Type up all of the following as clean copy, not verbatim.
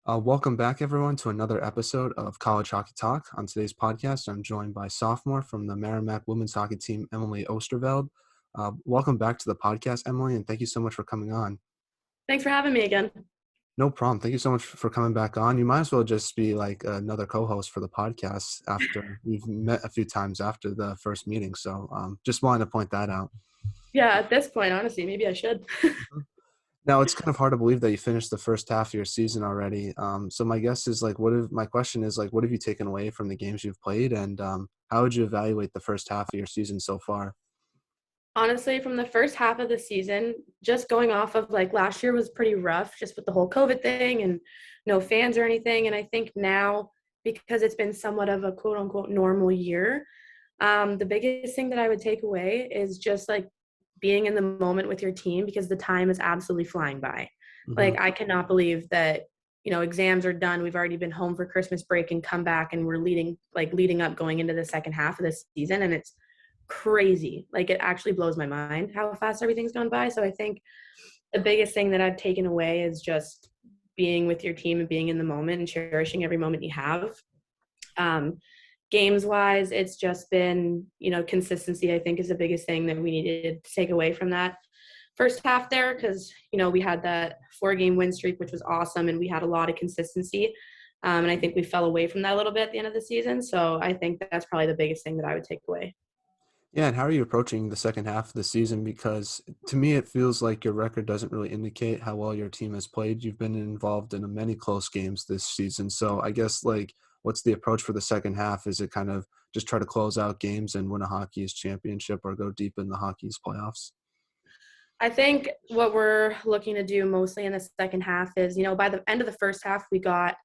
Welcome back, everyone, to another episode of College Hockey Talk. On today's podcast, I'm joined by sophomore from the Merrimack women's hockey team, Emily Oosterveld. Welcome back to the podcast, Emily, and thank you so much for coming on. Thanks for having me again. No problem. Thank you so much for coming back on. You might as well just be like another co-host for the podcast after we've met a few times after the first meeting. So just wanted to point that out. Yeah, at this point, honestly, maybe I should. Now, it's kind of hard to believe that you finished the first half of your season already. So my guess is my question is what have you taken away from the games you've played, and how would you evaluate the first half of your season so far? Honestly, from the first half of the season, just going off of last year was pretty rough just with the whole COVID thing and no fans or anything. And I think now, because it's been somewhat of a quote unquote normal year, the biggest thing that I would take away is just being in the moment with your team because the time is absolutely flying by. Hmm. I cannot believe that, exams are done. We've already been home for Christmas break and come back and we're leading up going into the second half of the season. And it's crazy. It actually blows my mind how fast everything's gone by. So I think the biggest thing that I've taken away is just being with your team and being in the moment and cherishing every moment you have. Games wise, it's just been, consistency, I think, is the biggest thing that we needed to take away from that first half there because, we had that 4-game win streak, which was awesome, and we had a lot of consistency. And I think we fell away from that a little bit at the end of the season. So I think that's probably the biggest thing that I would take away. Yeah, and how are you approaching the second half of the season? Because to me, it feels like your record doesn't really indicate how well your team has played. You've been involved in many close games this season. So I guess, what's the approach for the second half? Is it kind of just try to close out games and win a Hockey's championship or go deep in the Hockey's playoffs? I think what we're looking to do mostly in the second half is, by the end of the first half, we got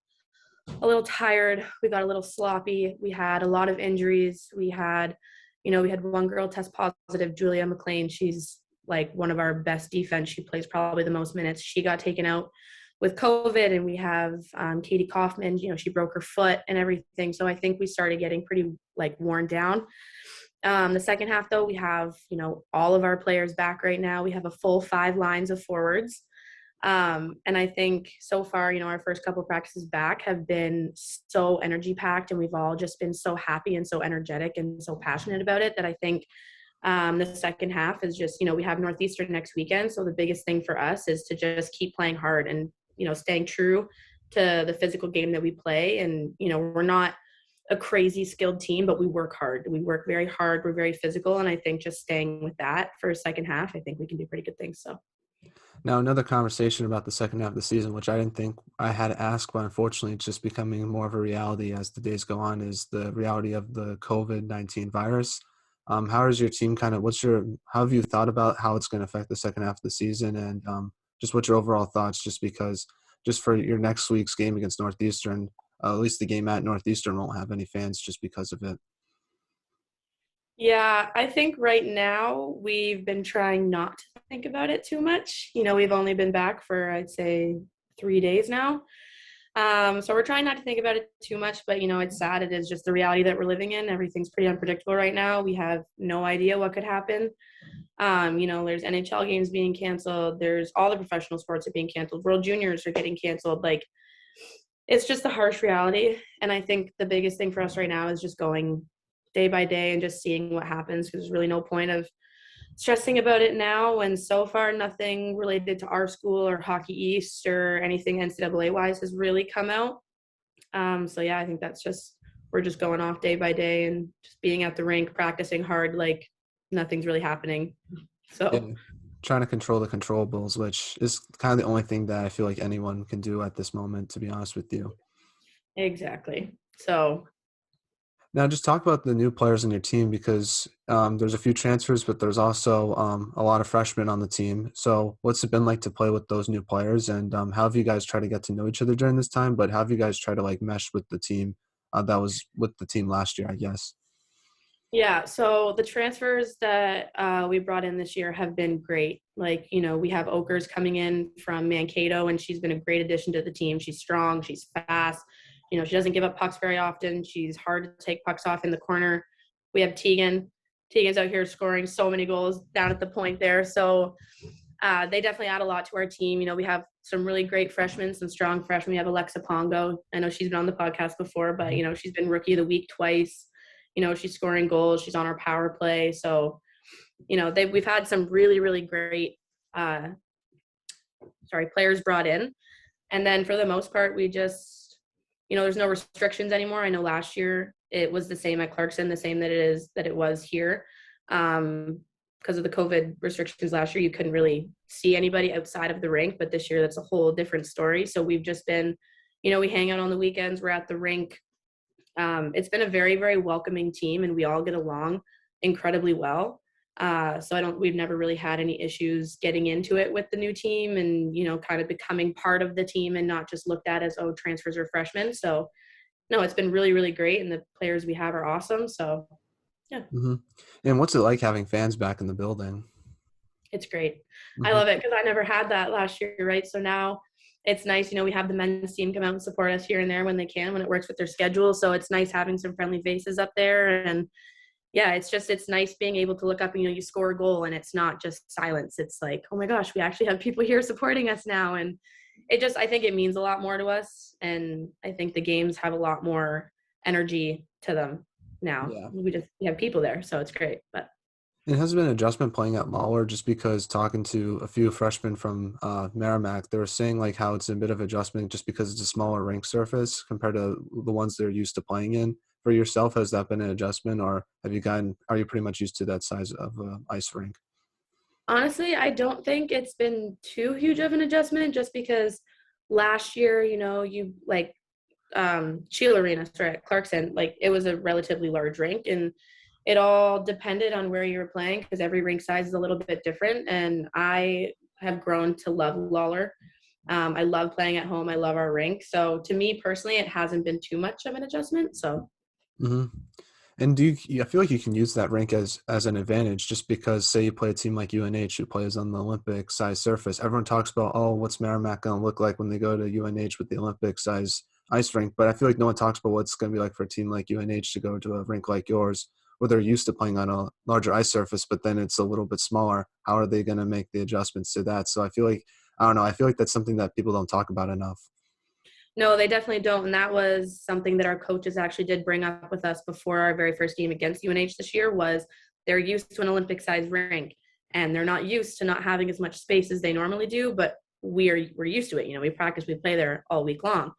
a little tired. We got a little sloppy. We had a lot of injuries. We had one girl test positive, Julia McLean. She's one of our best defense. She plays probably the most minutes. She got taken out with COVID, and we have Katie Kaufman. She broke her foot and everything. So I think we started getting pretty worn down. The second half, though, we have all of our players back right now. We have a full 5 lines of forwards. And I think so far, our first couple practices back have been so energy packed, and we've all just been so happy and so energetic and so passionate about it that I think the second half is just, we have Northeastern next weekend. So the biggest thing for us is to just keep playing hard and, staying true to the physical game that we play. And, we're not a crazy skilled team, but we work hard. We work very hard. We're very physical. And I think just staying with that for a second half, I think we can do pretty good things. So. Now, another conversation about the second half of the season, which I didn't think I had to ask, but unfortunately it's just becoming more of a reality as the days go on, is the reality of the COVID-19 virus. How is your team how have you thought about how it's going to affect the second half of the season, and just what's your overall thoughts, just for your next week's game against Northeastern, at least the game at Northeastern won't have any fans just because of it. Yeah, I think right now we've been trying not to think about it too much. We've only been back for, I'd say, 3 days now. So we're trying not to think about it too much, but, it's sad. It is just the reality that we're living in. Everything's pretty unpredictable right now. We have no idea what could happen. There's NHL games being canceled. There's all the professional sports are being canceled. World Juniors are getting canceled. It's just the harsh reality. And I think the biggest thing for us right now is just going day by day and just seeing what happens, because there's really no point of stressing about it now when so far nothing related to our school or Hockey East or anything NCAA wise has really come out. So yeah, I think we're just going off day by day and just being at the rink, practicing hard, nothing's really happening. So Yeah, trying to control the controllables, which is kind of the only thing that I feel like anyone can do at this moment, to be honest with you. exactly. So Now, just talk about the new players in your team, because there's a few transfers, but there's also a lot of freshmen on the team. So what's it been like to play with those new players, and how have you guys tried to get to know each other during this time? But how have you guys tried to mesh with the team that was with the team last year, I guess? yeah, so the transfers that we brought in this year have been great. We have Okers coming in from Mankato, and she's been a great addition to the team. She's strong, she's fast. She doesn't give up pucks very often. She's hard to take pucks off in the corner. We have Tegan. Tegan's out here scoring so many goals down at the point there. So They definitely add a lot to our team. We have some really great freshmen, some strong freshmen. We have Alexa Pongo. I know she's been on the podcast before, but Mhm. she's been Rookie of the Week twice. She's scoring goals. She's on our power play. So we've had some really really great uh, players brought in, and then for the most part we just there's no restrictions anymore. I know last year it was the same at Clarkson, the same that it was here. Because of the COVID restrictions last year, you couldn't really see anybody outside of the rink, but this year that's a whole different story. So we've just been, we hang out on the weekends, we're at the rink. It's been a very, very welcoming team, and we all get along incredibly well. So we've never really had any issues getting into it with the new team, and kind of becoming part of the team and not just looked at as, oh, transfers or freshmen. So no, it's been really, really great, and the players we have are awesome. So yeah. Mhm. And what's it like having fans back in the building? It's great. I Mhm. love it because I never had that last year, right? So now it's nice. We have the men's team come out and support us here and there when they can, when it works with their schedule. So it's nice having some friendly faces up there. And yeah, it's nice being able to look up and, you score a goal and it's not just silence. It's like, oh my gosh, we actually have people here supporting us now. And I think it means a lot more to us. And I think the games have a lot more energy to them now. Yeah. We have people there. So it's great. But It has been an adjustment playing at Lawler just because talking to a few freshmen from Merrimack, they were saying like how it's a bit of adjustment just because it's a smaller rink surface compared to the ones they're used to playing in. For yourself, has that been an adjustment, or are you pretty much used to that size of ice rink? honestly, I don't think it's been too huge of an adjustment just because last year, you like Sheila Arena, sorry, at Clarkson, like it was a relatively large rink and it all depended on where you were playing because every rink size is a little bit different. And I have grown to love Lawler. I love playing at home. I love our rink. So to me personally, it hasn't been too much of an adjustment. So Hmm. And I feel like you can use that rink as an advantage just because say you play a team like UNH who plays on the Olympic size surface. Everyone talks about, oh, what's Merrimack going to look like when they go to UNH with the Olympic size ice rink, but I feel like no one talks about what's going to be like for a team like UNH to go to a rink like yours where they're used to playing on a larger ice surface, but then it's a little bit smaller. How are they going to make the adjustments to that? So I don't know, I feel like that's something that people don't talk about enough. no, they definitely don't. And that was something that our coaches actually did bring up with us before our very first game against UNH this year was they're used to an Olympic sized rink and they're not used to not having as much space as they normally do, but we're used to it. We practice, we play there all week long.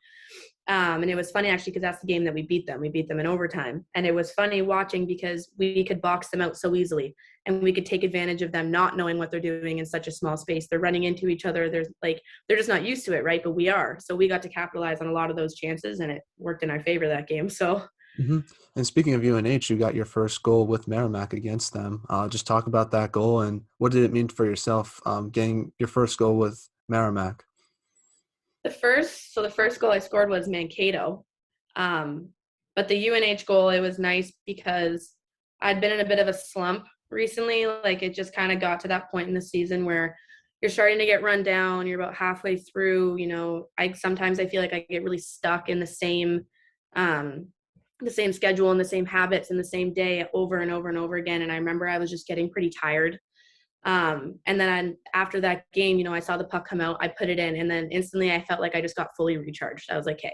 And it was funny actually because that's the game that we beat them. We beat them in overtime. And it was funny watching because we could box them out so easily and we could take advantage of them not knowing what they're doing in such a small space. They're running into each other. They're just not used to it, right? But we are. So we got to capitalize on a lot of those chances and it worked in our favor that game. So Hmm. And speaking of UNH, you got your first goal with Merrimack against them. Just talk about that goal and what did it mean for yourself getting your first goal with Merrimack? the first goal I scored was Mankato. Um, but the UNH goal, it was nice because I'd been in a bit of a slump recently. Like it just kind of got to that point in the season where you're starting to get run down. You're about halfway through. I feel like I get really stuck in um, the same schedule and the same habits and the same day over and over and over again. And I remember I was just getting pretty tired. And then after that game, I saw the puck come out, I put it in, and then instantly I felt like I just got fully recharged. I was like, hey,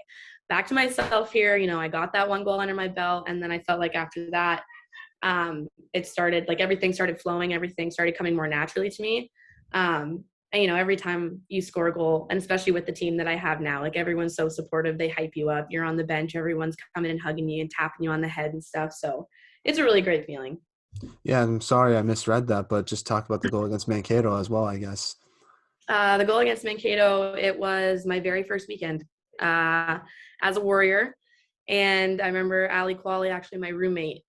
back to myself here. I got that one goal under my belt. And then I felt like after that, it started like everything started flowing, everything started coming more naturally to me. And every time you score a goal, and especially with the team that I have now, like everyone's so supportive, they hype you up. You're on the bench, everyone's coming and hugging you and tapping you on the head and stuff. So it's a really great feeling. Yeah, I'm sorry I misread that, but just talk about the goal against Mankato as well, I guess. The goal against Mankato, it was my very first weekend uh, as a Warrior. And I remember Ali Quali, actually my roommate,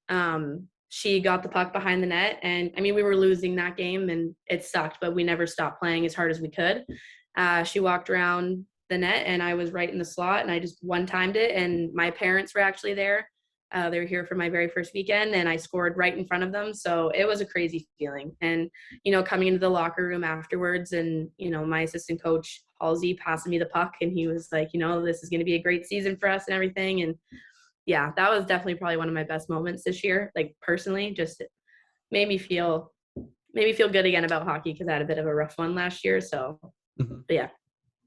she got the puck behind the net. And I mean, we were losing that game and it sucked, but we never stopped playing as hard as we could. She walked around the net and I was right in the slot and I just one timed it. And my parents were actually there. They were here for my very first weekend and I scored right in front of them. So it was a crazy feeling. And, coming into the locker room afterwards and, my assistant coach, Halsey, passing me the puck and he was like, this is going to be a great season for us and everything. And yeah, that was definitely probably one of my best moments this year. Like personally, just made me feel made me feel good again about hockey because I had a bit of a rough one last year. So, Mhm. but yeah.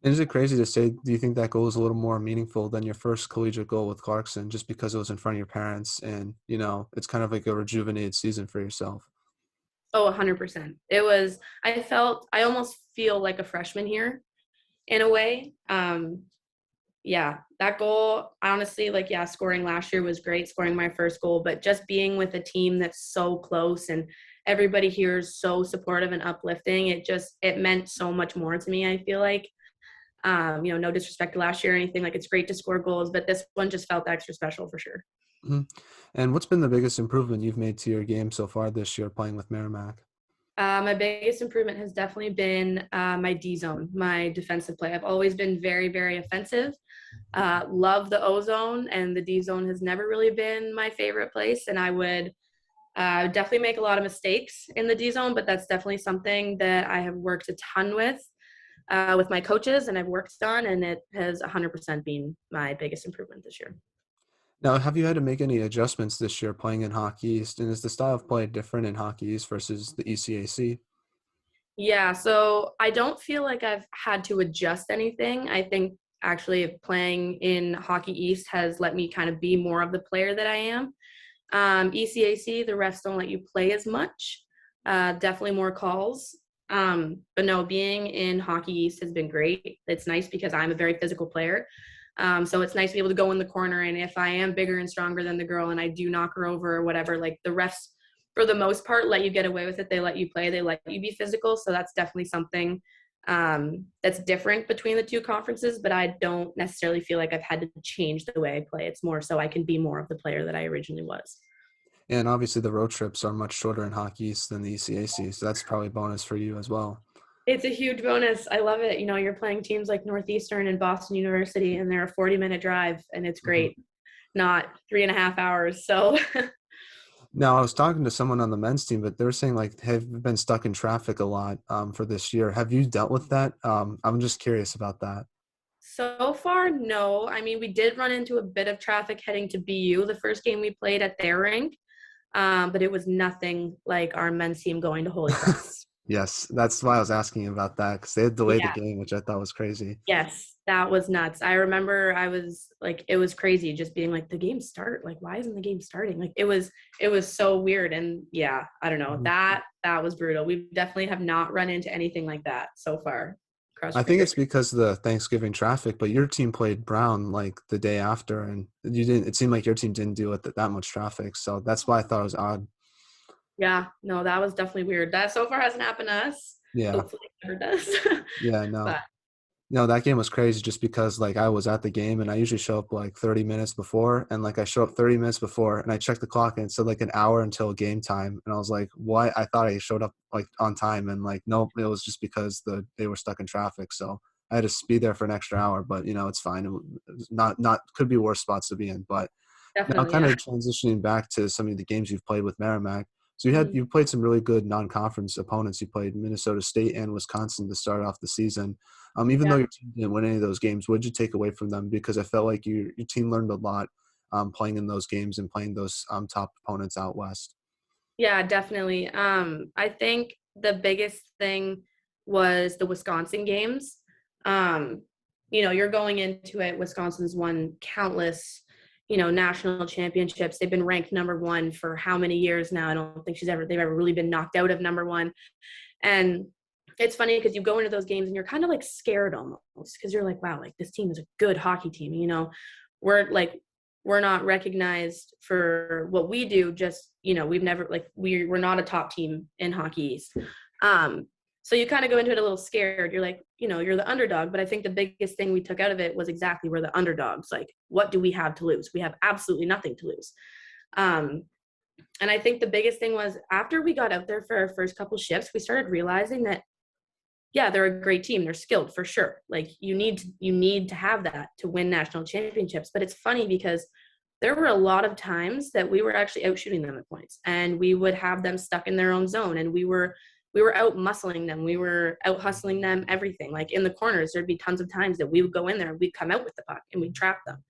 And is it crazy to say, do you think that goal is a little more meaningful than your first collegiate goal with Clarkson just because it was in front of your parents and, it's kind of like a rejuvenated season for yourself? Oh, 100%. I almost feel like a freshman here in a way. Yeah, that goal, honestly, like, yeah, scoring last year was great, scoring my first goal, but just being with a team that's so close and everybody here is so supportive and uplifting, it meant so much more to me, I feel like. No disrespect to last year or anything, like, it's great to score goals, but this one just felt extra special for sure. Mhm. And what's been the biggest improvement you've made to your game so far this year playing with Merrimack? My biggest improvement has definitely been my D zone, my defensive play. I've always been very, very offensive. Love the O zone, and the D zone has never really been my favorite place. And I would definitely make a lot of mistakes in the D zone, but that's definitely something that I have worked a ton with my coaches, and I've worked on, and it has 100% been my biggest improvement this year. Now, have you had to make any adjustments this year playing in Hockey East? And is the style of play different in Hockey East versus the ECAC? Yeah, so I don't feel like I've had to adjust anything. I think actually playing in Hockey East has let me kind of be more of the player that I am. ECAC, the refs don't let you play as much. Definitely more calls. But no, being in Hockey East has been great. It's nice because I'm a very physical player. So it's nice to be able to go in the corner. And if I am bigger and stronger than the girl and I do knock her over or whatever, like the refs, for the most part, let you get away with it. They let you play. They let you be physical. So that's definitely something that's different between the two conferences. But I don't necessarily feel like I've had to change the way I play. It's more so I can be more of the player that I originally was. And obviously, the road trips are much shorter in Hockey East than the ECAC, so that's probably a bonus for you as well. It's a huge bonus. I love it. You're playing teams like Northeastern and Boston University, and they're a 40-minute drive, and it's Mhm. great. Not 3.5 hours. So, Now, I was talking to someone on the men's team, but they were saying like have been stuck in traffic a lot for this year. Have you dealt with that? I'm just curious about that. so far, no. I mean, we did run into a bit of traffic heading to BU the first game we played at their rink, but it was nothing like our men's team going to Holy Cross. Yes, that's why I was asking about that because they had delayed the Yeah. game, which I thought was crazy. Yes, that was nuts. I remember I was like, it was crazy just being like, the game start. Like, why isn't the game starting? Like, it was so weird. And yeah, I don't know. Mhm. That was brutal. We definitely have not run into anything like that so far. Cross I your think fingers. it's because of the Thanksgiving traffic, but your team played Brown like the day after, and you didn't. It seemed like your team didn't deal with that much traffic, so that's why I thought it was odd. Yeah, no, that was definitely weird. That so far hasn't happened to us. Yeah, Hopefully it never does. yeah, no. But No, that game was crazy just because like I was at the game and I usually show up like 30 minutes before and like I show up 30 minutes before and I checked the clock and it said like an hour until game time and I was like, "What?" I thought I showed up like on time and like nope, it was just because they were stuck in traffic. So I had to be there for an extra hour, but it's fine. It was not could be worse spots to be in, but now definitely, kind yeah. of transitioning back to some of the games you've played with Merrimack. So Mhm. you played some really good non-conference opponents. You played Minnesota State and Wisconsin to start off the season. Even though Yeah. your team didn't win any of those games, what did you take away from them? Because I felt like your team learned a lot playing in those games and playing those top opponents out west. Yeah, definitely. I think the biggest thing was the Wisconsin games. Um, you're going into it. Wisconsin's won countless, national championships. They've been ranked number one for how many years now? I don't think they've ever really been knocked out of number one. And it's funny because you go into those games and you're kind of like scared almost because you're like, wow, like this team is a good hockey team. We're like we're not recognized for what we do. Just we've never like we're not a top team in Hockey East. Um, so you kind of go into it a little scared. You're like, you're the underdog. But I think the biggest thing we took out of it was exactly we're the underdogs. Like, what do we have to lose? We have absolutely nothing to lose. Um, and I think the biggest thing was after we got out there for our first couple shifts, we started realizing that yeah, they're a great team. They're skilled for sure. Like you need to have that to win national championships. But it's funny because there were a lot of times that we were actually out shooting them at points and we would have them stuck in their own zone and we were out muscling them. We were out hustling them, everything. Like in the corners, there'd be tons of times that we would go in there and we'd come out with the puck and we'd trap them.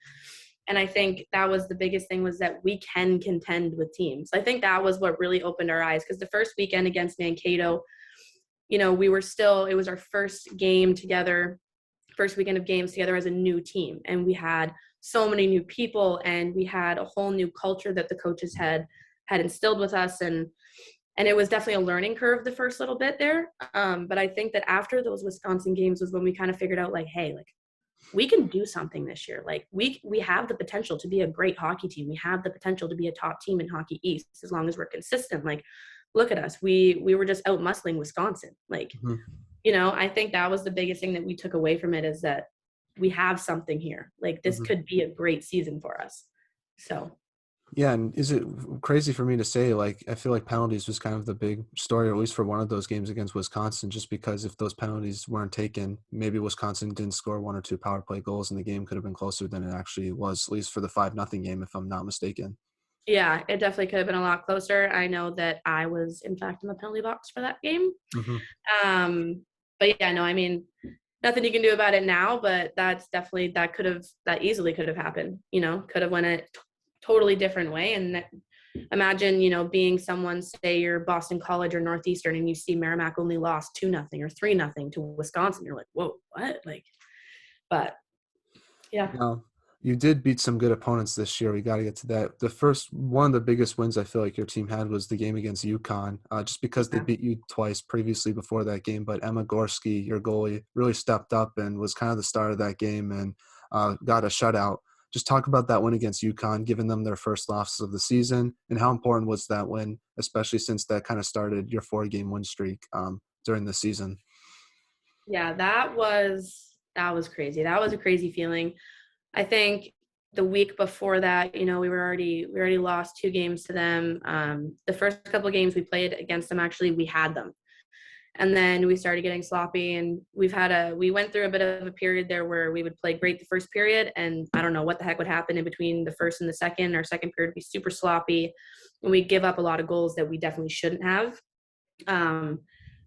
And I think that was the biggest thing, was that we can contend with teams. I think that was what really opened our eyes, because the first weekend against Mankato, we were still, it was our first game together, first weekend of games together as a new team. And we had so many new people, and we had a whole new culture that the coaches had instilled with us. And it was definitely a learning curve the first little bit there. But I think that after those Wisconsin games was when we kind of figured out, like, hey, like, we can do something this year. Like, we have the potential to be a great hockey team. We have the potential to be a top team in Hockey East as long as we're consistent. Like, look at us. We were just out muscling Wisconsin. Like, Mhm. I think that was the biggest thing that we took away from it, is that we have something here. Like, this Mhm. could be a great season for us. So Yeah, and is it crazy for me to say, like, I feel like penalties was kind of the big story, or at least for one of those games against Wisconsin, just because if those penalties weren't taken, maybe Wisconsin didn't score one or two power play goals and the game could have been closer than it actually was, at least for the 5-0 game, if I'm not mistaken. yeah, it definitely could have been a lot closer. I know that I was, in fact, in the penalty box for that game. Mhm. Um, but yeah, no, I mean, nothing you can do about it now, but that's definitely, that easily could have happened, could have went a totally different way. And imagine, being someone, say you're Boston College or Northeastern, and you see Merrimack only lost 2-0 or 3-0 to Wisconsin. You're like, whoa, what? Like, but yeah. Now, you did beat some good opponents this year. We got to get to that. The first one of the biggest wins I feel like your team had was the game against UConn, just because they Yeah. beat you twice previously before that game. But Emma Gorski, your goalie, really stepped up and was kind of the star of that game and got a shutout. Just talk about that win against UConn, giving them their first loss of the season, and how important was that win, especially since that kind of started your 4-game win streak during the season. Yeah, that was crazy. That was a crazy feeling. I think the week before that, we already lost 2 games to them. The first couple of games we played against them, actually, we had them, and then we started getting sloppy. And we went through a bit of a period there where we would play great the first period, and I don't know what the heck would happen in between the first and the second. Our second period would be super sloppy, and we give up a lot of goals that we definitely shouldn't have. Um,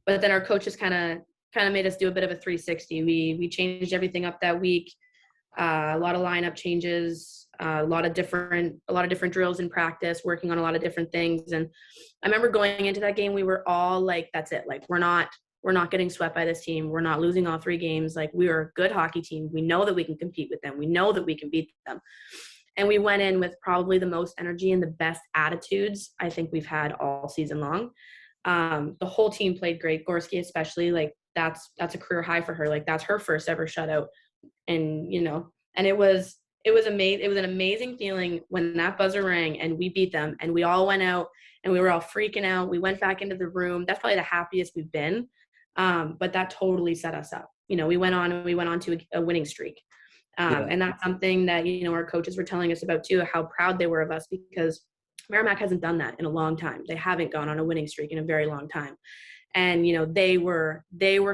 but then our coaches kind of made us do a bit of a 360. We changed everything up that week. A lot of lineup changes, a lot of different drills in practice, working on a lot of different things. And I remember going into that game, we were all like, "That's it. Like, we're not getting swept by this team. We're not losing all 3 games. Like, we are a good hockey team. We know that we can compete with them. We know that we can beat them." And we went in with probably the most energy and the best attitudes I think we've had all season long. The whole team played great. Gorski especially, like, that's a career high for her. Like, that's her first ever shutout. And and it was amazing. It was an amazing feeling when that buzzer rang and we beat them, and we all went out and we were all freaking out. We went back into the room. That's probably the happiest we've been. But that totally set us up. We went on to a winning streak. Yeah. And that's something that our coaches were telling us about too, how proud they were of us, because Merrimack hasn't done that in a long time. They haven't gone on a winning streak in a very long time. And they were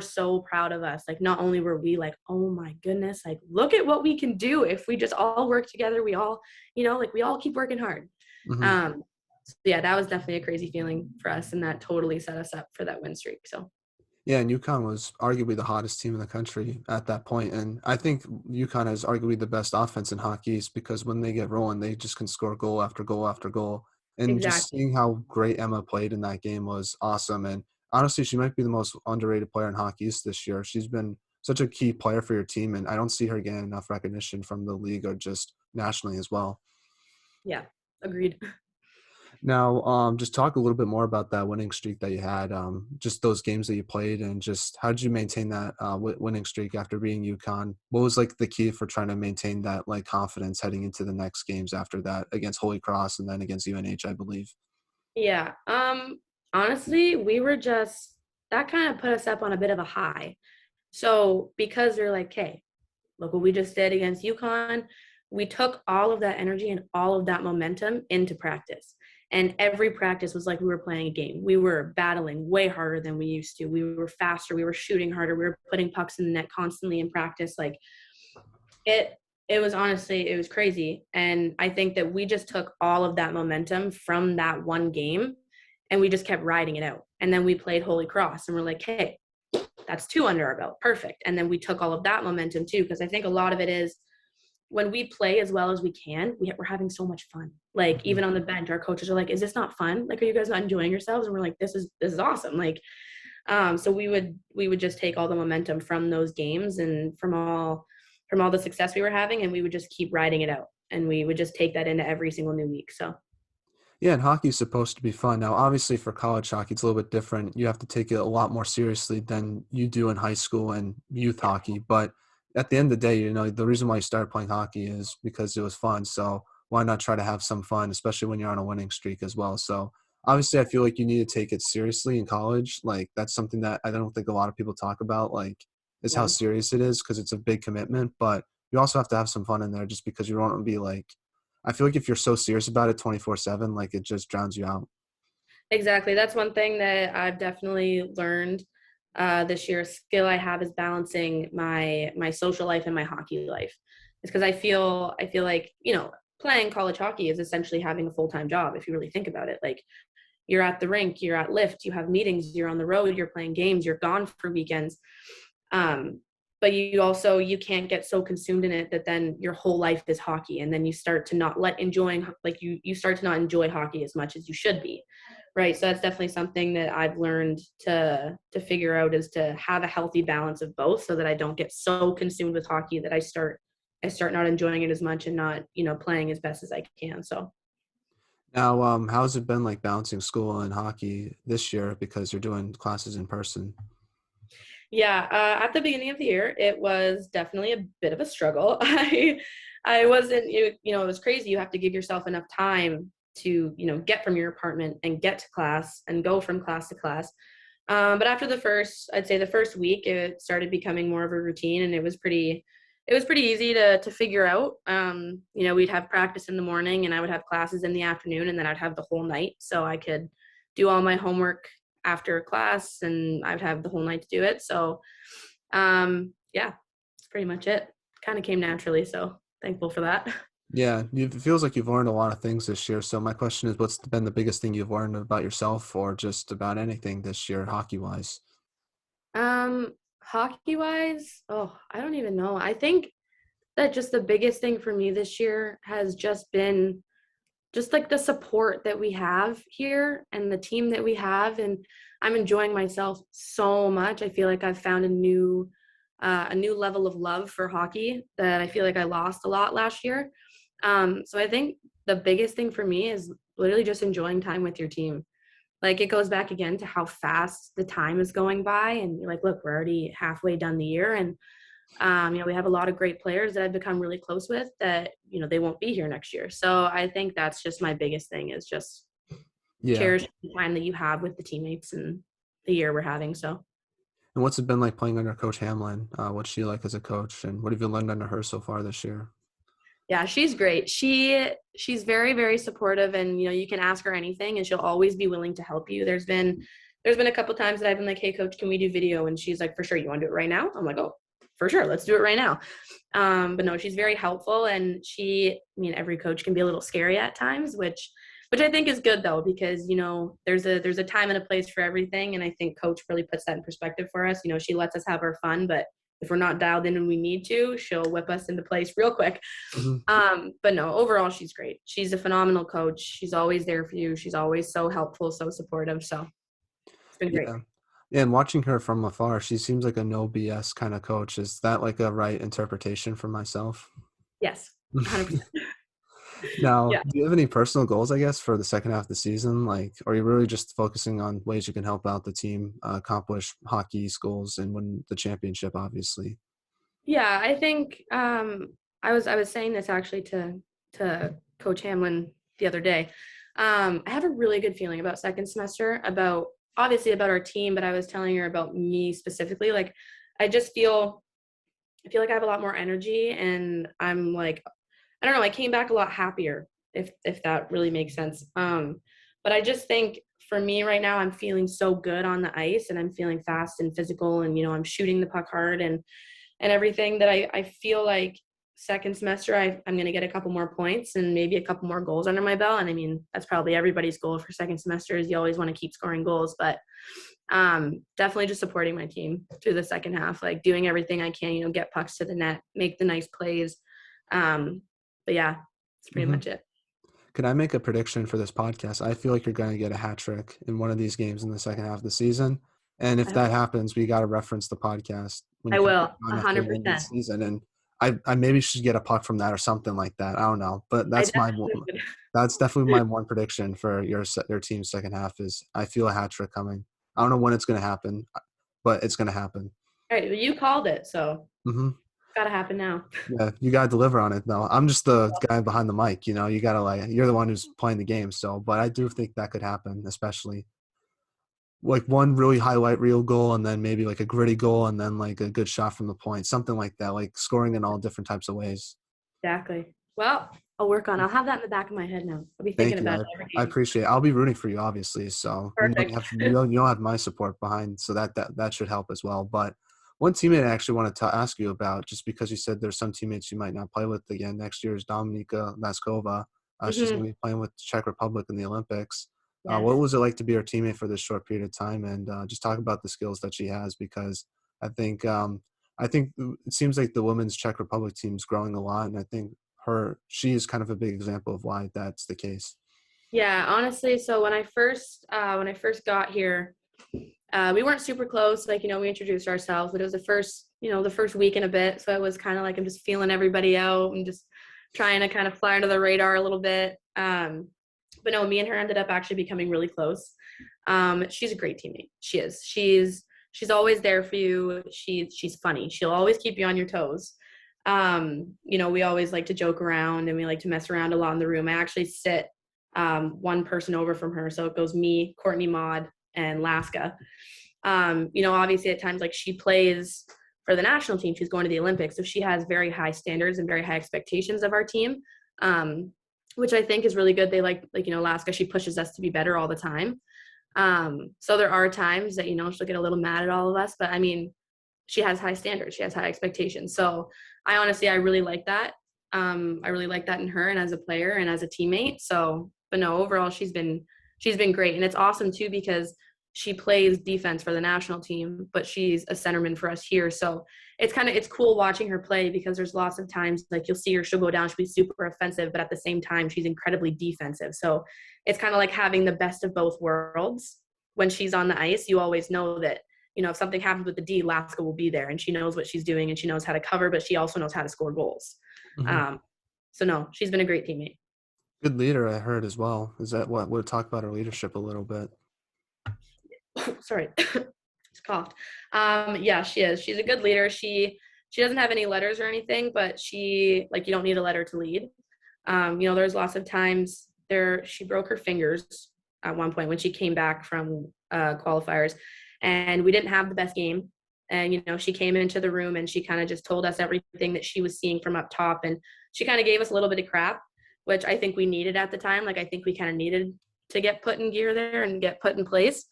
so proud of us. Like, not only were we like, oh my goodness, like, look at what we can do if we just all work together. We all, like, we all keep working hard. Mhm. So yeah, that was definitely a crazy feeling for us, and that totally set us up for that win streak. So Yeah, and UConn was arguably the hottest team in the country at that point, and I think UConn has arguably the best offense in Hockey East because when they get rolling, they just can score goal after goal after goal. And just exactly. seeing how great Emma played in that game was awesome. And honestly, she might be the most underrated player in Hockey East this year. She's been such a key player for your team, and I don't see her getting enough recognition from the league or just nationally as well. Yeah, agreed. Now, just talk a little bit more about that winning streak that you had, just those games that you played, and just how did you maintain that winning streak after beating UConn? What was like the key for trying to maintain that like confidence heading into the next games after that against Holy Cross and then against UNH, I believe. Yeah. Honestly, we were just, that kind of put us up on a bit of a high. So because they're like, "Okay, look what we just did against UConn." We took all of that energy and all of that momentum into practice. And every practice was like we were playing a game. We were battling way harder than we used to. We were faster. We were shooting harder. We were putting pucks in the net constantly in practice. Like, it it was crazy. And I think that we just took all of that momentum from that one game, and we just kept riding it out. And then we played Holy Cross, and we're like, "Hey, that's 2 under our belt. Perfect." And then we took all of that momentum too, because I think a lot of it is when we play as well as we can, we're having so much fun. Like Mhm. even on the bench, our coaches are like, "Is this not fun? Like, are you guys not enjoying yourselves?" And we're like, "This is awesome!" Like, so we would just take all the momentum from those games and from all the success we were having, and we would just keep riding it out, and we would just take that into every single new week. So Yeah, and hockey's supposed to be fun. Now, obviously, for college hockey, it's a little bit different. You have to take it a lot more seriously than you do in high school and youth yeah, hockey. But at the end of the day, the reason why you started playing hockey is because it was fun. So why not try to have some fun, especially when you're on a winning streak as well? So obviously, I feel like you need to take it seriously in college. Like that's something that I don't think a lot of people talk about. Like is how yeah. serious it is because it's a big commitment. But you also have to have some fun in there, just because you don't want to be like I feel like if you're so serious about it 24/7, like it just drowns you out. Exactly. That's one thing that I've definitely learned this year. A skill I have is balancing my social life and my hockey life. It's because I feel like playing college hockey is essentially having a full time job if you really think about it. Like you're at the rink, you're at lift, you have meetings, you're on the road, you're playing games, you're gone for weekends. Um, but you can't get so consumed in it that then your whole life is hockey, and then you start to not let enjoying like you start to not enjoy hockey as much as you should be, right? So that's definitely something that I've learned to figure out, is to have a healthy balance of both, so that I don't get so consumed with hockey that I start not enjoying it as much and not playing as best as I can. So Now, how's it been like balancing school and hockey this year because you're doing classes in person? yeah, at the beginning of the year, it was definitely a bit of a struggle. I wasn't, it was crazy. You have to give yourself enough time to, get from your apartment and get to class and go from class to class. But after I'd say the first week, it started becoming more of a routine, and it was pretty easy to figure out. We'd have practice in the morning, and I would have classes in the afternoon, and then I'd have the whole night, so I could do all my homework after class, and I'd have the whole night to do it. So, yeah, that's pretty much it. Kind of came naturally, so thankful for that. Yeah, it feels like you've learned a lot of things this year. So my question is, what's been the biggest thing you've learned about yourself or just about anything this year, hockey wise? Hockey wise, oh, I don't even know. I think that just the biggest thing for me this year has just been just like the support that we have here and the team that we have, and I'm enjoying myself so much. I feel like I've found a new level of love for hockey that I feel like I lost a lot last year. So I think the biggest thing for me is literally just enjoying time with your team. Like it goes back again to how fast the time is going by, and you're like, look, we're already halfway done the year, and we have a lot of great players that I've become really close with that, they won't be here next year. So I think that's just my biggest thing, is just Yeah. cherish the time that you have with the teammates and the year we're having. So And what's it been like playing under Coach Hamlin? What's she like as a coach, and what have you learned under her so far this year? yeah, she's great. She's very, very supportive, and you can ask her anything and she'll always be willing to help you. There's been a couple times that I've been like, hey coach, can we do video? And she's like, for sure, you want to do it right now? I'm like, oh, for sure, let's do it right now. But no, she's very helpful, and every coach can be a little scary at times, which I think is good though, because there's a time and a place for everything, and I think coach really puts that in perspective for us. She lets us have our fun, but if we're not dialed in and we need to, she'll whip us into place real quick. Mhm. But no, overall, she's great. She's a phenomenal coach. She's always there for you. She's always so helpful, so supportive. So it's been great. Yeah. Yeah, and watching her from afar, she seems like a no BS kind of coach. Is that like a right interpretation for myself? Yes, 100%. Now, Yeah. do you have any personal goals, I guess, for the second half of the season? Like, are you really just focusing on ways you can help out the team accomplish hockey's goals and win the championship, obviously? Yeah, I think I was saying this actually to Coach Hamlin the other day. I have a really good feeling about second semester, about obviously about our team, but I was telling her about me specifically. Like I just I feel like I have a lot more energy, and I'm like, I don't know, I came back a lot happier, if that really makes sense. But I just think for me right now, I'm feeling so good on the ice, and I'm feeling fast and physical, and I'm shooting the puck hard, and everything, that I feel like second semester I'm going to get a couple more points and maybe a couple more goals under my belt. And that's probably everybody's goal for second semester, is you always want to keep scoring goals. But definitely just supporting my team through the second half, like doing everything I can, get pucks to the net, make the nice plays, Um, but yeah, that's pretty Hmm. much it. Can I make a prediction for this podcast? I feel like you're going to get a hat trick in one of these games in the second half of the season. And if I, that happens, we got to reference the podcast when I you come will, back on after the end of the 100%. season. And I maybe should get a puck from that or something like that. I don't know, but I that's definitely would. that's definitely my one prediction for your team's second half is I feel a hat trick coming. I don't know when it's going to happen, but it's going to happen. All right, well, you called it, so Hmm. it's got to happen now. Yeah, you gotta deliver on it though. I'm just the guy behind the mic, you know. You gotta like you're the one who's playing the game, so but I do think that could happen, especially like one really highlight reel goal and then maybe like a gritty goal and then like a good shot from the point, something like that, like scoring in all different types of ways. Exactly. Well, I'll have that in the back of my head now. I'll be thinking Thank you. about it every I game. appreciate it. I'll be rooting for you, obviously. So Perfect. you don't have my support behind, so that should help as well. But one teammate I actually wanted to ask you about, just because you said there's some teammates you might not play with again next year, is Dominika Laskova. She's Hmm. going to be playing with the Czech Republic in the Olympics. What Yes. was it like to be her teammate for this short period of time, and just talk about the skills that she has? Because I think I think it seems like the women's Czech Republic team is growing a lot, and I think she is kind of a big example of why that's the case. Yeah, honestly, so when I first got here, we weren't super close. Like, we introduced ourselves, but it was the first week and a bit. So it was kind of like I'm just feeling everybody out and just trying to kind of fly under the radar a little bit. But no, me and her ended up actually becoming really close. She's a great teammate. She is. She's always there for you. She's funny. She'll always keep you on your toes. We always like to joke around and we like to mess around a lot in the room. I actually sit one person over from her. So it goes me, Courtney Maud, and Laska. Obviously at times like she plays for the national team, she's going to the Olympics. So she has very high standards and very high expectations of our team, which I think is really good. They Laska, she pushes us to be better all the time. So there are times that, she'll get a little mad at all of us, but I mean, she has high standards, she has high expectations. So I really like that. I really like that in her and as a player and as a teammate. So, but no, overall she's been great. And it's awesome too because she plays defense for the national team, but she's a centerman for us here. So it's cool watching her play because there's lots of times like you'll see her, she'll go down, she'll be super offensive, but at the same time, she's incredibly defensive. So it's kind of like having the best of both worlds. When she's on the ice, you always know that, if something happens with the D, Laska will be there and she knows what she's doing and she knows how to cover, but she also knows how to score goals. Mhm. Um, so no, she's been a great teammate. Good leader, I heard as well. Is that what we'll talk about her leadership a little bit? Sorry, just coughed. Yeah, she is. She's a good leader. She doesn't have any letters or anything, but you don't need a letter to lead. There's lots of times she broke her fingers at one point when she came back from qualifiers, and we didn't have the best game. And she came into the room and she kind of just told us everything that she was seeing from up top, and she kind of gave us a little bit of crap, which I think we needed at the time. Like I think we kind of needed to get put in gear there and get put in place.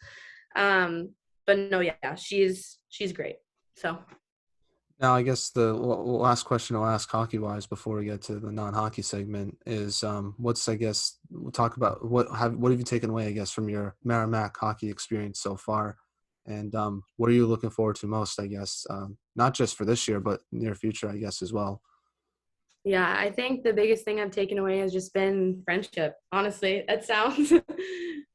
Um, but no, yeah, she's great. So Now, I guess the last question I'll ask hockey-wise before we get to the non-hockey segment is, what's I guess we'll talk about what have you taken away I guess from your Merrimack hockey experience so far, and what are you looking forward to most? I guess not just for this year, but near future, I guess as well. yeah, I think the biggest thing I've taken away has just been friendship. Honestly, that sounds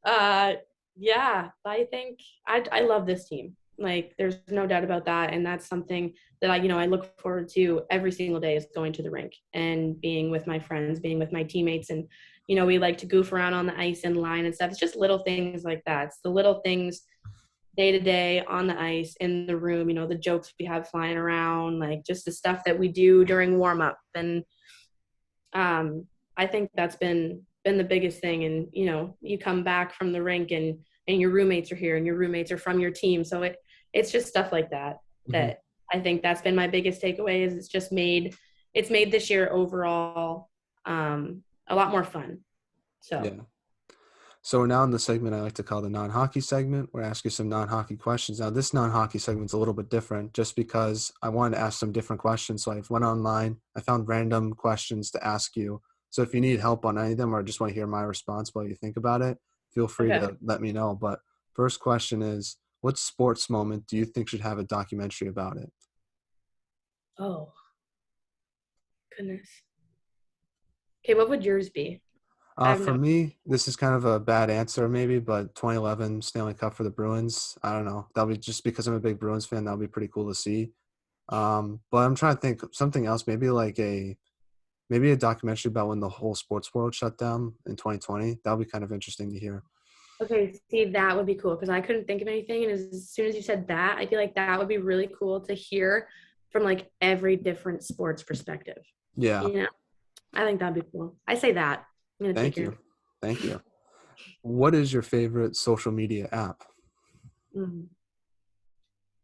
uh yeah, I think I love this team. Like there's no doubt about that, and that's something that I look forward to every single day is going to the rink and being with my friends, being with my teammates, and we like to goof around on the ice and line and stuff. It's just little things like that. It's the little things day to day on the ice, in the room, the jokes we have flying around, like just the stuff that we do during warm up. And I think that's been the biggest thing. And you come back from the rink and your roommates are here and your roommates are from your team. So it's just stuff like that Hmm. that I think that's been my biggest takeaway is it's made this year overall a lot more fun. So Yeah. So we're now in the segment I like to call the non-hockey segment, where I ask you some non-hockey questions. Now, this non-hockey segment's a little bit different, just because I wanted to ask some different questions. So I went online, I found random questions to ask you. So if you need help on any of them, or just want to hear my response while you think about it, feel free okay. to let me know. But first question is, what sports moment do you think should have a documentary about it? Oh goodness. Okay, what would yours be? I have For no. me, this is kind of a bad answer maybe, but 2011 Stanley Cup for the Bruins. I don't know. That'll be just because I'm a big Bruins fan. That'll be pretty cool to see. But I'm trying to think of something else. Maybe a documentary about when the whole sports world shut down in 2020. That'll be kind of interesting to hear. Okay, see, that would be cool because I couldn't think of anything. And as soon as you said that, I feel like that would be really cool to hear from like every different sports perspective. Yeah. You know, I think that'd be cool. I say that. I'm gonna take Thank your. you. Thank you. What is your favorite social media app? Mm.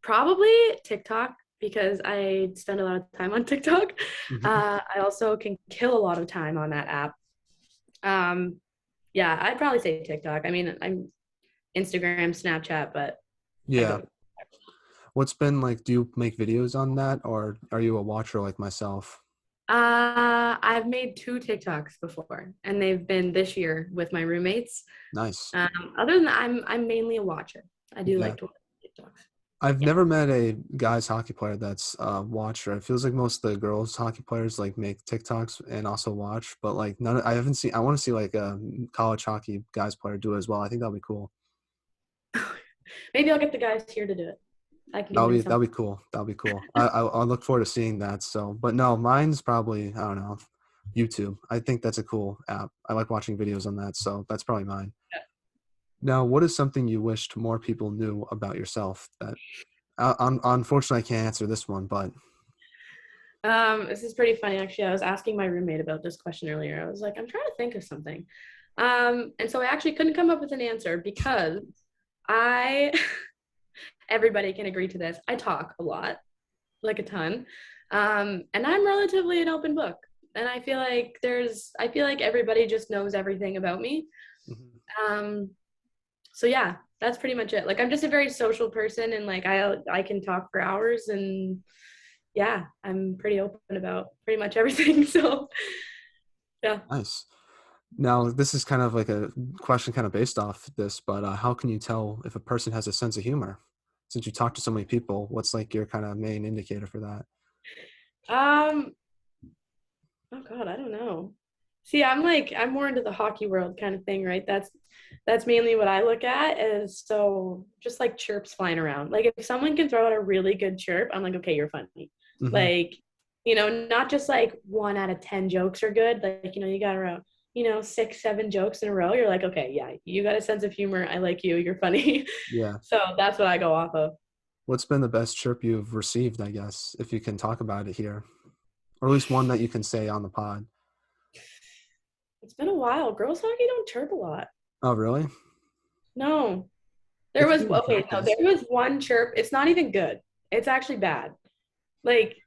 Probably TikTok because I spend a lot of time on TikTok. Mhm. I also can kill a lot of time on that app. Um, yeah, I'd probably say TikTok. I mean, I'm Instagram, Snapchat, but I Yeah. go. What's been like, do you make videos on that or are you a watcher like myself? I've made two TikToks before, and they've been this year with my roommates. Nice. Other than that, I'm mainly a watcher. I do Yeah. like to watch TikToks. I've Yeah. never met a guys hockey player that's a watcher. It feels like most of the girls hockey players like make TikToks and also watch, but like I haven't seen, I want to see like a college hockey guys player do it as well. I think that'll be cool. Maybe I'll get the guys here to do it. I can convince them. That'll be cool. That'll be cool. I'll look forward to seeing that. So, but no, mine's probably, I don't know, YouTube. I think that's a cool app. I like watching videos on that. So that's probably mine. Now, what is something you wished more people knew about yourself that unfortunately I can't answer this one, but This is pretty funny actually. I was asking my roommate about this question earlier. I was like, I'm trying to think of something. And so I actually couldn't come up with an answer because I everybody can agree to this. I talk a lot, like a ton. And I'm relatively an open book. And I feel like everybody just knows everything about me. Mhm. Um, so yeah, that's pretty much it. Like I'm just a very social person and like I can talk for hours and yeah, I'm pretty open about pretty much everything. So yeah. Nice. Now, this is kind of like a question kind of based off this, but how can you tell if a person has a sense of humor? Since you talk to so many people, what's like your kind of main indicator for that? Um, oh God, I don't know. See, I'm more into the hockey world kind of thing, right? That's mainly what I look at is so just like chirps flying around. Like if someone can throw out a really good chirp, I'm like, okay, you're funny. Hmm. Like, not just like 1 out of 10 jokes are good. Like, you got around, 6, 7 jokes in a row. You're like, okay, yeah, you got a sense of humor. I like you. You're funny. Yeah. So that's what I go off of. What's been the best chirp you've received, I guess, if you can talk about it here, or at least one that you can say on the pod? It's been a while. Girls hockey don't chirp a lot. Oh, really? No. There It's was good in okay, no, there practice. was one chirp. It's not even good. It's actually bad. Like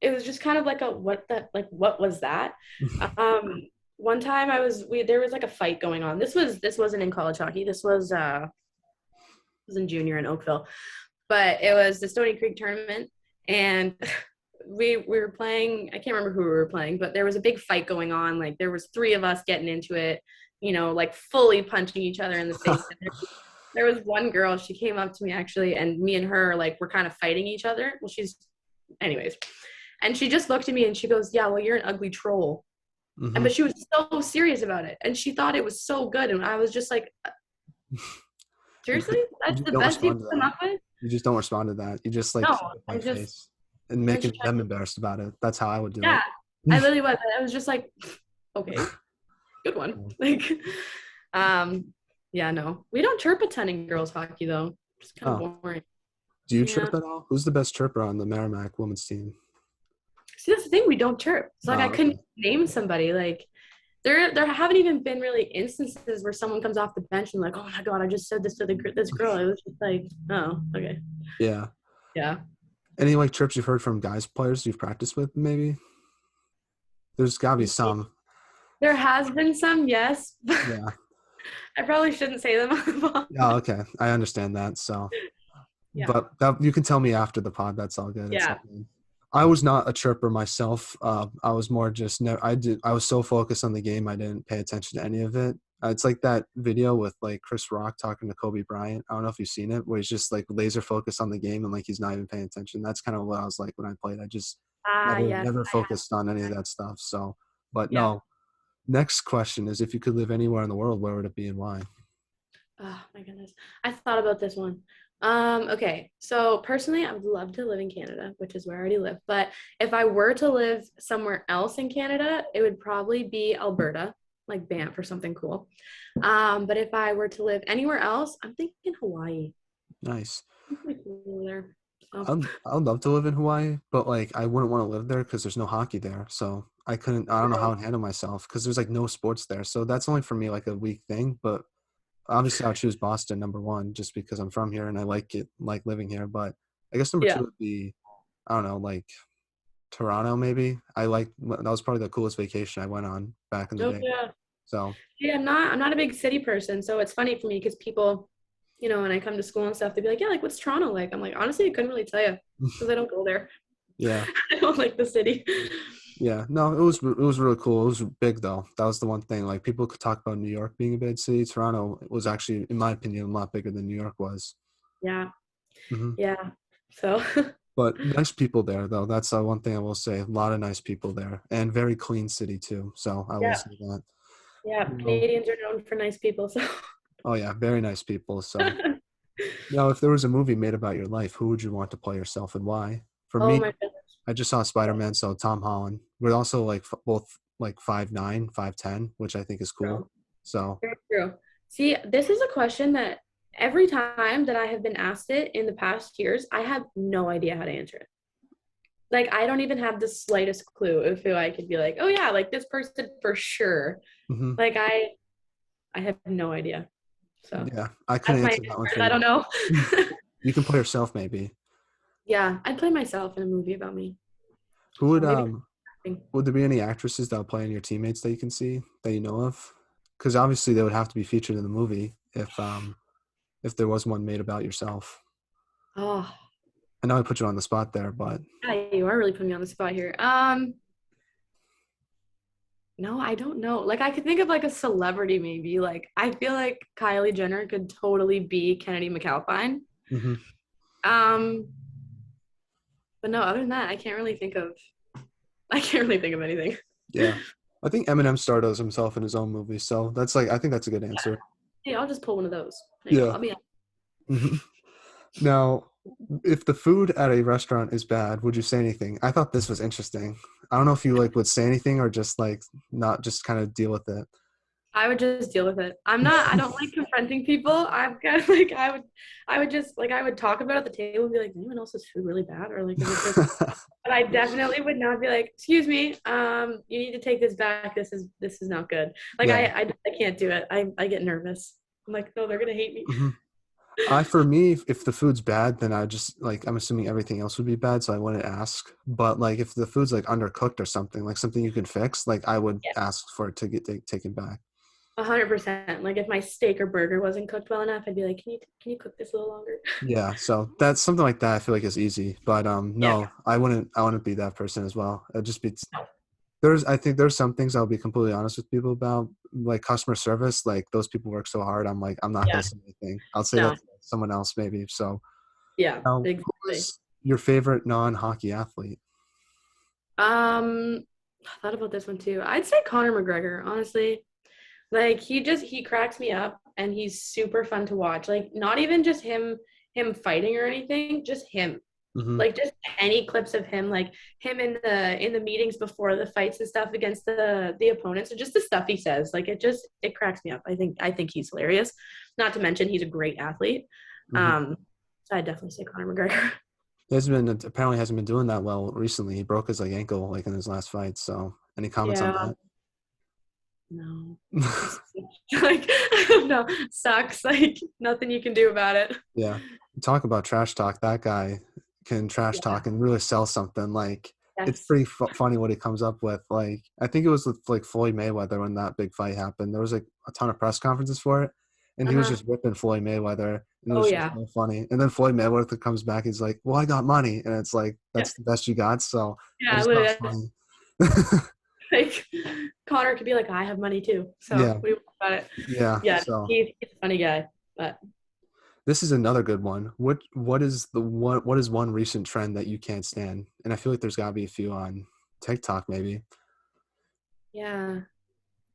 it was just kind of like a what was that? Um One time there was like a fight going on. This wasn't in college hockey. This was in junior in Oakville. But it was the Stony Creek tournament and we were playing, I can't remember who we were playing, but there was a big fight going on. Like there was 3 of us getting into it, like fully punching each other in the face. And there was one girl, she came up to me actually, and me and her like were kind of fighting each other. Well, anyways, and she just looked at me and she goes, "Yeah, well, you're an ugly troll." And Hmm. but she was so serious about it, and she thought it was so good, and I was just like, "Seriously? You That's just the don't best you respond to come that. up with?" You just don't respond to that. You just like No, keep a I blank just face and and then she making tried. them embarrassed about it. That's how I would do Yeah, I it. literally was. I was just like, "Okay, good one." Like, um, yeah, no, we don't chirp a ton in girls hockey though. It's kind Oh, of boring. do you Yeah. chirp at all? Who's the best chirper on the Merrimack women's team? See, that's the thing. We don't chirp. It's like I Oh, couldn't okay. name somebody. Like there haven't even been really instances where someone comes off the bench and like, oh my god, I just said this to this girl. It was just like, oh, okay, Yeah. yeah. Any like chirps you've heard from guys players you've practiced with? Maybe there's gotta be some. There has been some, yes. Yeah. I probably shouldn't say them on the Yeah. pod. Okay. I understand that. So, Yeah, but that, you can tell me after the pod. That's all good. It's yeah. all good. I was not a chirper myself. I was more just no. I was so focused on the game, I didn't pay attention to any of it. It's like that video with like Chris Rock talking to Kobe Bryant. I don't know if you've seen it, where he's just like laser focused on the game and like he's not even paying attention. That's kind of what I was like when I played. I just Ah, yes, never I have. focused on any of that stuff. So, but Yeah. no. Next question is, if you could live anywhere in the world, where would it be and why? Oh my goodness. I thought about this one. Okay. So personally, I would love to live in Canada, which is where I already live. But if I were to live somewhere else in Canada, it would probably be Alberta, like Banff or something cool. But if I were to live anywhere else, I'm thinking Hawaii. Nice. It's pretty cool there. So I'd love to live in Hawaii, but like I wouldn't want to live there because there's no hockey there. So I don't know how true. I'd handle myself because there's like no sports there. So that's only for me like a weak thing. But obviously I'll choose Boston number one just because I'm from here and I like it, like living here. But I guess number Yeah. two would be, I don't know, like Toronto maybe. That was probably the coolest vacation I went on back in the Oh day. yeah. So, Yeah, I'm not a big city person, so it's funny for me because people, when I come to school and stuff, they'd be like, "Yeah, like what's Toronto like?" I'm like, honestly, I couldn't really tell you because I don't go there. yeah. I don't like the city. Yeah, no, it was really cool. It was big though. That was the one thing. Like people could talk about New York being a big city. Toronto was actually, in my opinion, a lot bigger than New York was. Yeah, Hmm. yeah. So But nice people there though. That's one thing I will say. A lot of nice people there, and very clean city too. So I will yeah, say that. yeah. No, Canadians are known for nice people. So oh yeah, very nice people. So now, if there was a movie made about your life, who would you want to play yourself and why? For oh me, my goodness, I just saw Spider-Man, so Tom Holland. We're also like both like 5'9", 5'10", which I think is cool. true. So. Very true. See, this is a question that every time that I have been asked it in the past years, I have no idea how to answer it. Like I don't even have the slightest clue of who I could be like, oh yeah, like this person for sure. Mhm. Like I have no idea. So Yeah, I that's couldn't my answer that one answer. for I you. don't know. You can play yourself, maybe. Yeah, I'd play myself in a movie about me. Who So would maybe acting. would there be any actresses that would play in your teammates that you can see that you know of? Because obviously they would have to be featured in the movie if there was one made about yourself. Oh, I know I put you on the spot there, but yeah, you are really putting me on the spot here. No, I don't know. Like I could think of like a celebrity maybe. Like I feel like Kylie Jenner could totally be Kennedy McAlpine. mhm. Um, but no, other than that, I can't really think of anything. Yeah, I think Eminem starred as himself in his own movie, so that's like I think that's a good answer. Hey, I'll just pull one of those. There you go. Yeah. I'll be Mhm. Now, if the food at a restaurant is bad, would you say anything? I thought this was interesting. I don't know if you like would say anything or just like not just kind of deal with it. I would just deal with it. I don't like confronting people. I've got like I would just like I would talk about it at the table and be like, is anyone else's food really bad? Or like is it just but I definitely would not be like, excuse me, you need to take this back. This is not good. Like Yeah. I can't do it. I get nervous. I'm like, no, they're gonna hate me. Mhm. For me, if the food's bad, then I just like I'm assuming everything else would be bad, so I wouldn't ask. But like if the food's like undercooked or something, like something you can fix, like I would Yeah, ask for it to get taken back. 100%. Like if my steak or burger wasn't cooked well enough, I'd be like, can you cook this a little longer? Yeah, so that's something like that. I feel like is easy, but Yeah. no, I wouldn't be that person as well. It'd just be I think there's some things I'll be completely honest with people about, like customer service. Like those people work so hard. I'm like I'm not gonna Yeah. say anything. I'll say that No. to someone else maybe. So Yeah. now, who Exactly. is your favorite non-hockey athlete? I thought about this one too. I'd say Conor McGregor, honestly. Like he cracks me up and he's super fun to watch. Like not even just him fighting or anything, just him. Hmm. Like just any clips of him, like him in the meetings before the fights and stuff against the opponents, or just the stuff he says. Like it cracks me up. I think he's hilarious. Not to mention he's a great athlete. Hmm. Um, so I definitely say Conor McGregor. He hasn't been doing that well recently. He broke his like ankle like in his last fight. So any comments on Yeah, that? no. It's like I don't know. Sucks. Like nothing you can do about it. Yeah. Talk about trash talk. That guy can trash Yeah. talk and really sell something. Like it's Yes. pretty funny what he comes up with. Like I think it was with like Floyd Mayweather when that big fight happened. There was like a ton of press conferences for it, and he was Uh-huh. just ripping Floyd Mayweather, and it Oh was just yeah. so funny. And then Floyd Mayweather comes back. He's like, "Well, I got money," and it's like Yeah. that's the best you got. So I Yeah, just thought literally it that's was funny. like Connor could be like, I have money too. So Yeah, what do you want about it? yeah. Yeah, So he's a funny guy. But this is another good one. What is one recent trend that you can't stand? And I feel like there's got to be a few on TikTok, maybe. yeah.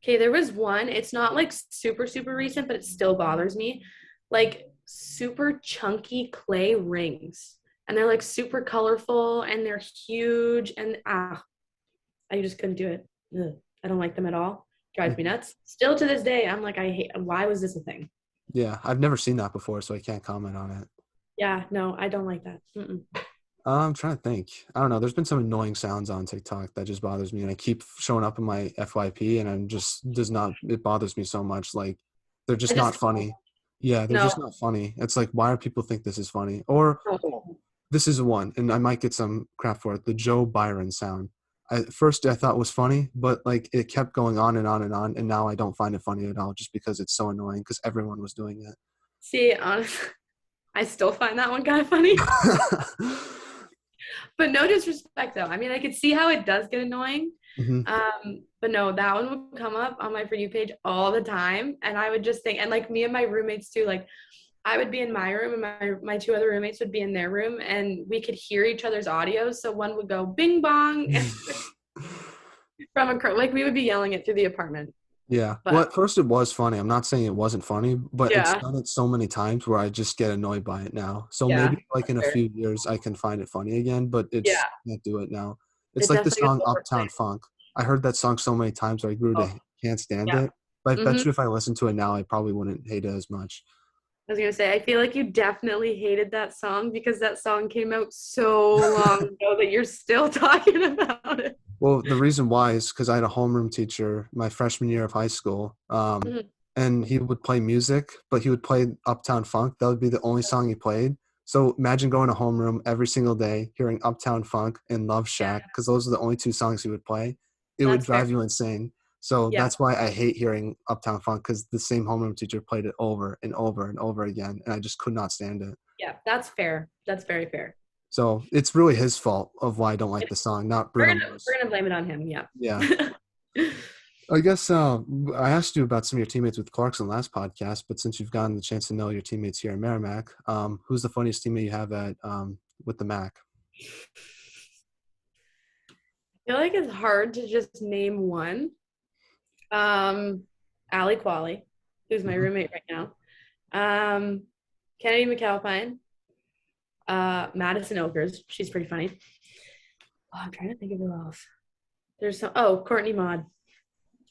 Okay, there was one. It's not like super, super recent, but it still bothers me. Like super chunky clay rings. And they're like super colorful and they're huge. And I just couldn't do it. Ugh, I don't like them at all. Drives me Mhm. nuts. Still to this day, I'm like, I hate, why was this a thing? Yeah, I've never seen that before, so I can't comment on it. Yeah, no, I don't like that. Mm-mm. I'm trying to think. I don't know. There's been some annoying sounds on TikTok that just bothers me, and I keep showing up in my FYP, and I'm just does not. It bothers me so much. Like they're I just just, not funny. Yeah, they're no, just not funny. It's like, why do people think this is funny? Or no. this is one, and I might get some crap for it. The Joe Byron sound. At first, I thought was funny, but like it kept going on and on and on, and now I don't find it funny at all, just because it's so annoying. Because everyone was doing See, honestly, I still find that one kind of funny. it. But no disrespect though. I mean, I could see how it does get annoying. Hmm. But no, that one would come up on my For You page all the time. And I would just think, and like me and my roommates too, like I would be in my room and my two other roommates would be in their room and we could hear each other's audio. So one would go bing bong from like we would be yelling it through the apartment. Yeah. Well, But at first it was funny. I'm not saying it wasn't funny, but it's yeah, done it so many times where I just get annoyed by it now. So yeah, maybe like that's in a fair. few years I can find it funny again, but Yeah, it's can't do it now. It's it like the definitely gets song overplayed. Uptown Funk. I heard that song so many times where I grew Oh, to can't stand yeah. it. But I Hmm. bet you if I listened to it now, I probably wouldn't hate it as much. I was gonna say, I feel like you definitely hated that song because that song came out so long ago that you're still talking about it. Well, the reason why is because I had a homeroom teacher my freshman year of high school, Mhm. and he would play music, but he would play Uptown Funk. That would be the only song he played. So imagine going to homeroom every single day, hearing Uptown Funk and Love Shack, because those are the only two songs he would play. It would That's fair. drive you insane. So Yeah, that's why I hate hearing Uptown Funk, because the same homeroom teacher played it over and over and over again, and I just could not stand it. yeah, that's fair. That's very fair. So it's really his fault of why I don't like the song, not We're Bruno gonna we're Mars. gonna blame it on him. Yeah. Yeah. I guess I asked you about some of your teammates with Clarkson last podcast, but since you've gotten the chance to know your teammates here in Merrimack, who's the funniest teammate you have at with the Mac? I feel like it's hard to just name one. Allie Qualley, who's my Hmm. roommate right now. Um, Kennedy McAlpine, Madison Okers. She's pretty funny. Oh, I'm trying to think of who else. There's some. Oh, Courtney Maud.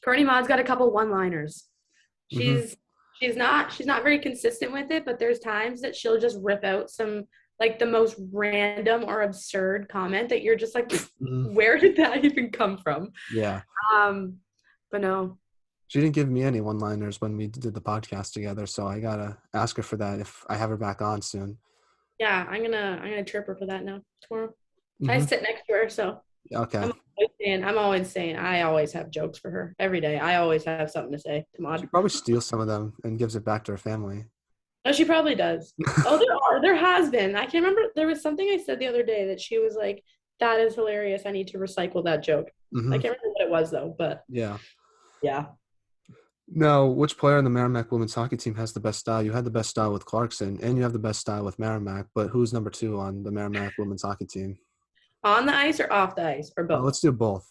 Courtney Maud's got a couple one-liners. Hmm. She's not very consistent with it, but there's times that she'll just rip out some like the most random or absurd comment that you're just like, Hmm. where did that even come from? Yeah, Um, but no, she didn't give me any one-liners when we did the podcast together, so I gotta ask her for that if I have her back on soon. yeah, I'm gonna chirp her for that now tomorrow. I Hmm. sit next to her, so Okay. I'm always saying I always have jokes for her every day. I always have something to say to She Maud. probably steals some of them and gives it back to her family. Oh, she probably does. Oh, there has been. I can't remember. There was something I said the other day that she was like, "That is hilarious. I need to recycle that joke." I Hmm. can't remember what it was though, but Yeah. yeah. Now, which player in the Merrimack women's hockey team has the best style? You had the best style with Clarkson, and you have the best style with Merrimack, but who's number two on the Merrimack women's hockey team? On the ice or off the ice or both? Let's do both.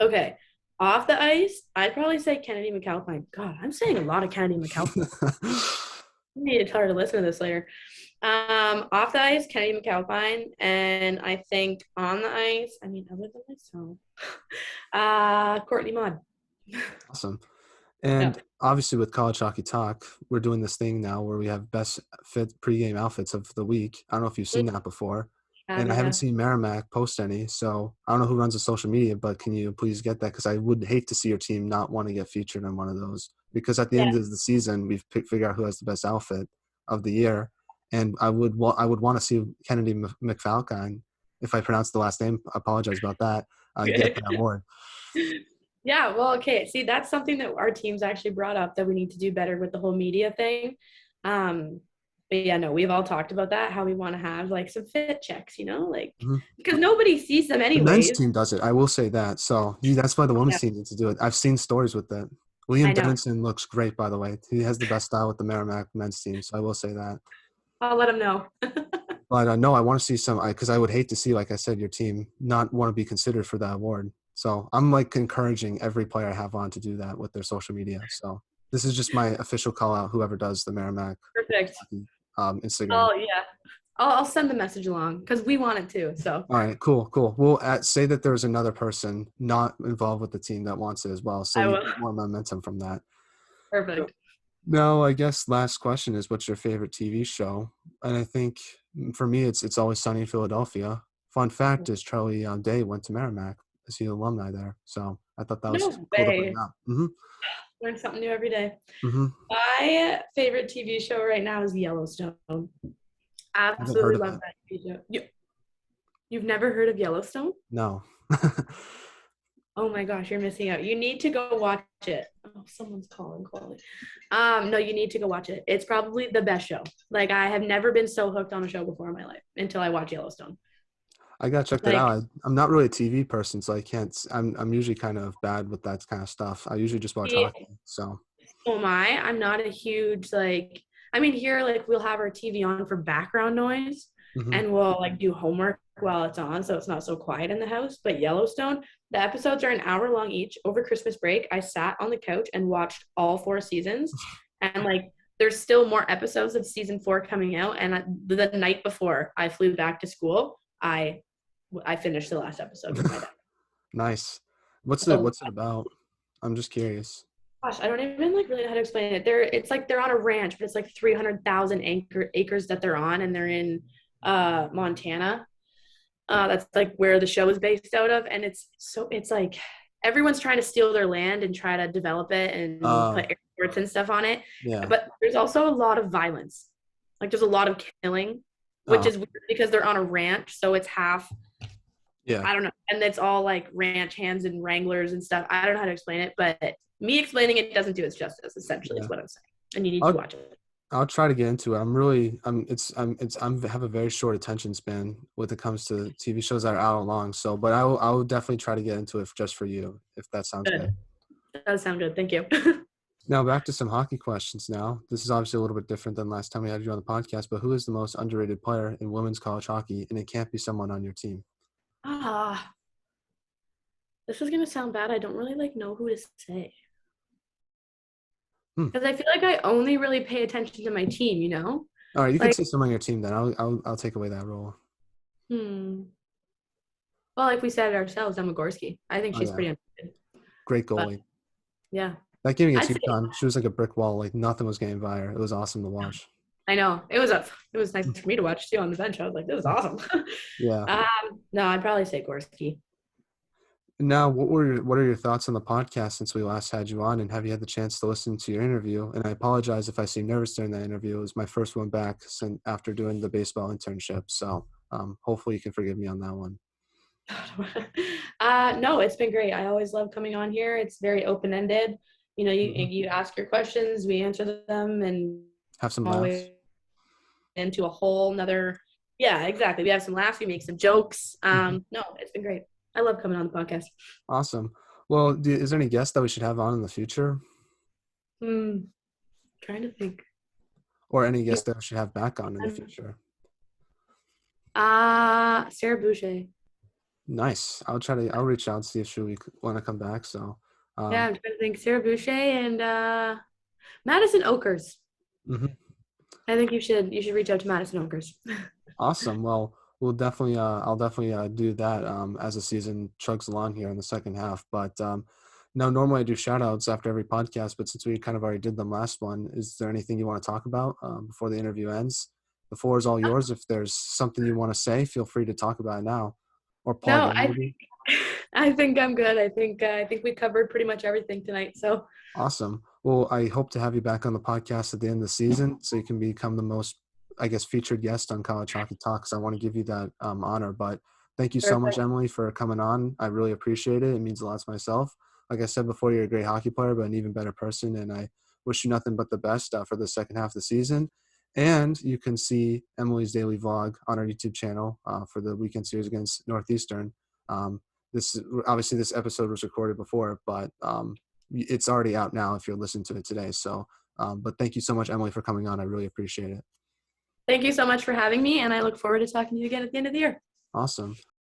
Okay. Off the ice, I'd probably say Kennedy McAlpine. God, I'm saying a lot of Kennedy McAlpine. I need to tell her to listen to this later. Off the ice, Kennedy McAlpine, and I think on the ice, I mean, other than myself, Courtney Maud. Awesome. Yeah. And obviously, with College Hockey Talk, we're doing this thing now where we have best fit pregame outfits of the week. I don't know if you've seen that before. And I haven't Yeah. seen Merrimack post any, so I don't know who runs the social media, but can you please get that? Because I would hate to see your team not want to get featured on one of those. Because at the Yeah. end of the season, we've figure out who has the best outfit of the year, and I would want to see Kennedy McFalcone, if I pronounce the last name, I apologize about that, get that award. Yeah, well, okay. See, that's something that our team's actually brought up that we need to do better with the whole media thing. Um, but yeah, no, we've all talked about that, how we want to have like some fit checks, like Mhm. because nobody sees them The men's anyways. team does it. I will say that. So that's why the Yeah, women's team needs to do it. I've seen stories with that. Liam I know. Dennison looks great, by the way. He has the best style with the Merrimack men's team. So I will say that. I'll let them know. But no, I want to see some because I would hate to see, like I said, your team not want to be considered for that award. So I'm like encouraging every player I have on to do that with their social media. So this is just my official call out, whoever does the Merrimack Perfect. Instagram. Oh yeah, I'll send the message along because we want it too. So All right, cool, cool. We'll say that there's another person not involved with the team that wants it as well. So I you will. get more momentum from that. Perfect. No, I guess last question is what's your favorite TV show? And I think for me, it's Always Sunny in Philadelphia. Fun fact is Charlie Day went to Merrimack. Is he an alumni there? So I thought that was No cool to bring way. up. Mm-hmm. Learn something new every day. Mm-hmm. My favorite TV show right now is Yellowstone. I haven't heard Absolutely of love it. that TV show. You've never heard of Yellowstone? No. Oh my gosh, you're missing out. You need to go watch it. Oh, someone's calling. No, you need to go watch it. It's probably the best show. Like I have never been so hooked on a show before in my life until I watch Yellowstone. I gotta check that Like out. I'm not really a TV person, so I can't. I'm usually kind of bad with that kind of stuff. I usually just watch me, hockey. So. oh my, I'm not a huge like. I mean, here like we'll have our TV on for background noise, Mm-hmm. and we'll like do homework while it's on, so it's not so quiet in the house. But Yellowstone, the episodes are an hour long each. Over Christmas break, I sat on the couch and watched all 4 seasons, and like there's still more episodes of season 4 coming out. And the night before I flew back to school, I finished the last episode with my dad. Nice. What's it? So What's it about? I'm just curious. gosh, I don't even like really know how to explain it. It's like they're on a ranch, but it's like 300,000 acres that they're on, and they're in Montana. That's like where the show is based out of, and it's like everyone's trying to steal their land and try to develop it and put Uh, airports and stuff on it. yeah. But there's also a lot of violence. Like there's a lot of killing, which Oh, is weird because they're on a ranch, so it's half yeah. I don't know. And it's all like ranch hands and wranglers and stuff. I don't know how to explain it, but me explaining it doesn't do its justice, essentially, is Yeah. what I'm saying. And you need to I'll watch it. I'll try to get into it. I'm have a very short attention span when it comes to TV shows that are hour long. So, but I will definitely try to get into it just for you, if that sounds good. Good. That does sound good. Thank you. Now back to some hockey questions now. This is obviously a little bit different than last time we had you on the podcast, but who is the most underrated player in women's college hockey? And it can't be someone on your team. Ah, this is gonna sound bad. I don't really like know who to say Hmm. because I feel like I only really pay attention to my team. All right, you could Like say someone on your team then. I'll take away that role. hmm. Well, like we said it ourselves, Emma Gorski. I think Oh she's yeah, pretty underrated. great But goalie. yeah, That game I'd against say UConn, she was like a brick wall. Like nothing was getting by her. It was awesome to watch. I know it was nice for me to watch too on the bench. I was like, this is awesome. Yeah. No, I'd probably say Gorski. Now, what are your thoughts on the podcast since we last had you on, and have you had the chance to listen to your interview? And I apologize if I seem nervous during that interview. It was my first one back since after doing the baseball internship, so hopefully you can forgive me on that one. No, it's been great. I always love coming on here. It's very open ended. Hmm. You ask your questions, we answer them, and Have some laughs. always into a whole nother. Yeah, exactly. We have some laughs. We make some jokes. Mhm. No, it's been great. I love coming on the podcast. Awesome. Well, is there any guests that we should have on in the future, Trying to think. or any guests that we should have back on in the Um, future? Sarah Boucher. Nice. I'll reach out and see if she want to come back. So, Yeah, um, I'm trying to think. Sarah Boucher and Madison Okers. mhm. I think you should reach out to Madison Okers. Awesome. Well, I'll definitely do that as the season chugs along here in the second half. But no, normally I do shout outs after every podcast, but since we kind of already did them last one, is there anything you want to talk about before the interview ends? The floor is all yours. If there's something you want to say, feel free to talk about it now or plug No, in maybe. I think I'm good. I think we covered pretty much everything tonight. So Awesome. Well, I hope to have you back on the podcast at the end of the season so you can become the most, I guess, featured guest on College Hockey Talks. I want to give you that honor. But thank you so much, perfect. Emily, for coming on. I really appreciate it. It means a lot to myself. Like I said before, you're a great hockey player, but an even better person. And I wish you nothing but the best for the second half of the season. And you can see Emily's daily vlog on our YouTube channel for the weekend series against Northeastern. Um, this episode was recorded before, but it's already out now if you're listening to it today. So, but thank you so much, Emily, for coming on. I really appreciate it. Thank you so much for having me, and I look forward to talking to you again at the end of the year. Awesome.